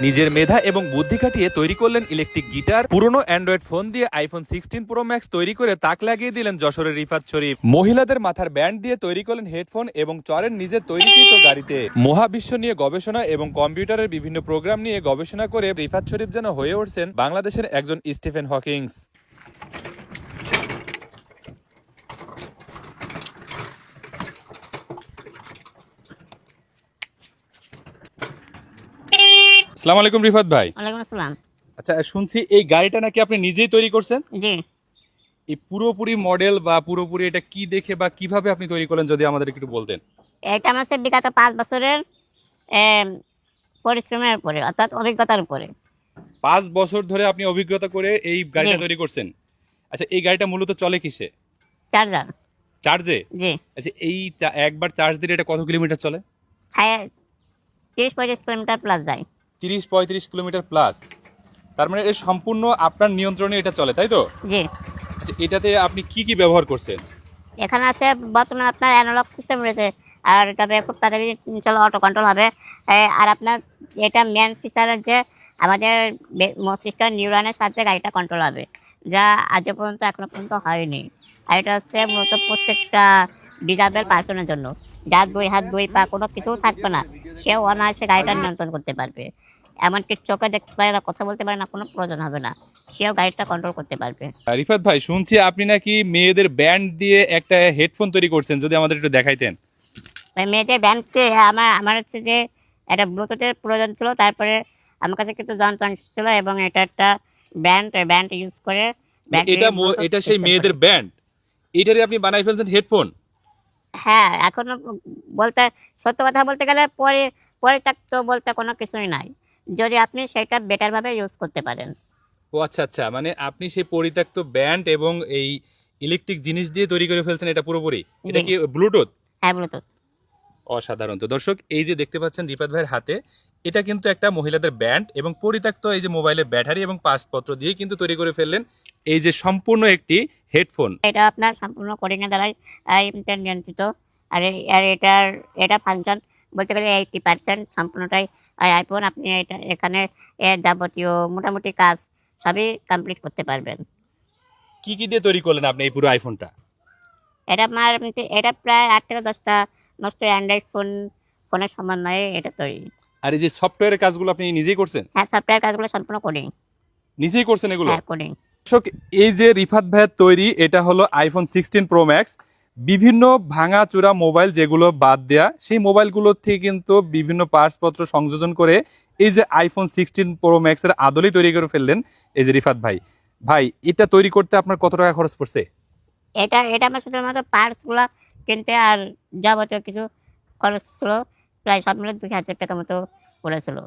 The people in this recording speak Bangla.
নিজের মেধা এবং বুদ্ধি খাটিয়ে তৈরি করলেন ইলেকট্রিক গিটার, পুরনো অ্যান্ড্রয়েড ফোন দিয়ে আইফোন 16 প্রো ম্যাক্স তৈরি করে তাক লাগিয়ে দিলেন যশোরের রিফাত শরীফ। মহিলাদের মাথার ব্যান্ড দিয়ে তৈরি করলেন হেডফোন এবং চড়েন নিজের তৈরিকৃত গাড়িতে। মহাবিশ্ব নিয়ে গবেষণা এবং কম্পিউটারের বিভিন্ন প্রোগ্রাম নিয়ে গবেষণা করে রিফাত শরীফ যেন হয়ে উঠছেন বাংলাদেশের একজন স্টিফেন হকিংস। আসসালামু আলাইকুম রিফাত ভাই। ওয়ালাইকুম আসসালাম। আচ্ছা, শুনছি এই গাড়িটা নাকি আপনি নিজেই তৈরি করছেন? জি, এই পুরোপুরি মডেল বা পুরোপুরি এটা কি দেখে বা কিভাবে আপনি তৈরি করলেন যদি আমাদের একটু বলতেন। এটা আমার হচ্ছে বিগত 5 বছরের এম, পরিশ্রমের উপরে, অর্থাৎ অভিজ্ঞতার উপরে। 5 বছর ধরে আপনি অভিজ্ঞতা করে এই গাড়িটা জি। তৈরি করছেন। আচ্ছা, এই গাড়িটা মূলত চলে কিসে? চার্জার। চার্জে? জি। আচ্ছা, এই একবার চার্জ দিলে এটা কত কিলোমিটার চলে? 30-35 কিলোমিটার প্লাস যায়। 30-35 কিলোমিটার প্লাস। তার মানে এর সম্পূর্ণ আপনার নিয়ন্ত্রণে এটা চলে, তাই তো? জি। আচ্ছা, এটাতে আপনি কি কি ব্যবহার করছেন? এখানে আছে বর্তমানে আপনার অ্যানালগ সিস্টেম রয়েছে, আর তবে খুব তাড়াতাড়ি চলো অটো কন্ট্রোল হবে। আর আপনার এটা মেন ফিচার যে আমাদের মস্তিষ্কের নিউরনের সাহায্যে গাড়িটা কন্ট্রোল হবে, যা আজ পর্যন্ত এখনো পর্যন্ত হয়নি। আর এটা হচ্ছে মূলত প্রত্যেকটা ডিজাবেল পার্সনের জন্য, যার 2 হাত 2 পা কোনো কিছু থাকবে না, সেও অনায়াসে গাড়িটা নিয়ন্ত্রণ করতে পারবে। এমনকি চোখে দেখতে পারে না, কথা বলতে পারে না, কোনো প্রয়োজন হবে না, সেও গাড়িটা কন্ট্রোল করতে পারবে। রিফাত ভাই, শুনছি আপনি নাকি মেয়েদের ব্যান্ড দিয়ে একটা হেডফোন তৈরি করছেন, যদি আমাদের একটু দেখাইতেন। মেয়েদের ব্যান্ডকে আমার আমার হচ্ছে যে একটা ব্লুটুথের প্রয়োজন ছিল, তারপরে আমার কাছে কিছু যন্ত্র ছিল এবং এটা একটা ব্যান্ড ইউজ করে এটা সেই মেয়েদের ব্যান্ড, এটারে আপনি বানাই ফেলছেন হেডফোন? হ্যাঁ, এখনো বলতে সত্য কথা বলতে গেলে পরিত্যক্ত বলতে কোনো কিছুই নাই, যদি আপনি সেটা বেটারভাবে ইউজ করতে পারেন। ও আচ্ছা আচ্ছা, মানে আপনি সেই পরিত্যক্ত ব্যান্ড এবং এই ইলেকট্রিক জিনিস দিয়ে তৈরি করে ফেলছেন এটা পুরোপুরি। এটা জি। কি ব্লুটুথ? হ্যাঁ, ব্লুটুথ। অসাধারণ। তো দর্শক, এই যে দেখতে পাচ্ছেন রিফাত ভাইয়ের হাতে, এটা কিন্তু একটা মহিলাদের ব্যান্ড এবং পরিত্যক্ত এই যে মোবাইলের ব্যাটারি এবং পাসপত্র দিয়ে কিন্তু তৈরি করে ফেললেন এই যে সম্পূর্ণ একটি হেডফোন। এটা আপনার সম্পূর্ণ কোডিং এর দ্বারাই ইন্টার নিয়ন্ত্রিত। আর এটা ফাংশন বলতে গেলে 80% সম্পূর্ণটাই আইফোন। আপনি এটা এখানে যাবতীয় মোটামুটি কাজ সবই কমপ্লিট করতে পারবেন। কি কি দিয়ে তৈরি করলেন আপনি এই পুরো আইফোনটা? এটা প্রায় 8 থেকে 10টা নষ্ট অ্যান্ড্রয়েড ফোনের সমন্বয়ে এটা তৈরি। আর এই যে সফটওয়্যারের কাজগুলো আপনি নিজেই করছেন? হ্যাঁ, সফটওয়্যার কাজগুলো সম্পূর্ণ কোডিং। নিজেই করছেন এগুলো? হ্যাঁ, কোডিং। দর্শক, এই যে রিফাত ভাইয়ের তৈরি, এটা হলো আইফোন 16 প্রো ম্যাক্স। বিভিন্ন ভাঙা চূড়া মোবাইল যেগুলো বাদ দেয়া, সেই মোবাইলগুলো থেকে কিন্তু বিভিন্ন পার্টসপত্র সংযোজন করে এই যে আইফোন 16 প্রো ম্যাক্সের আদলেই তৈরি করে ফেললেন এই যে রিফাত ভাই। ভাই, এটা তৈরি করতে আপনার কত টাকা খরচ পড়ছে? এটা আমার শুধুমাত্র পার্টসগুলো কিনতে আর যাবতীয় কিছু খরচ ছিল, প্রায় সব মিলে 2000 টাকা মতো পড়েছিল।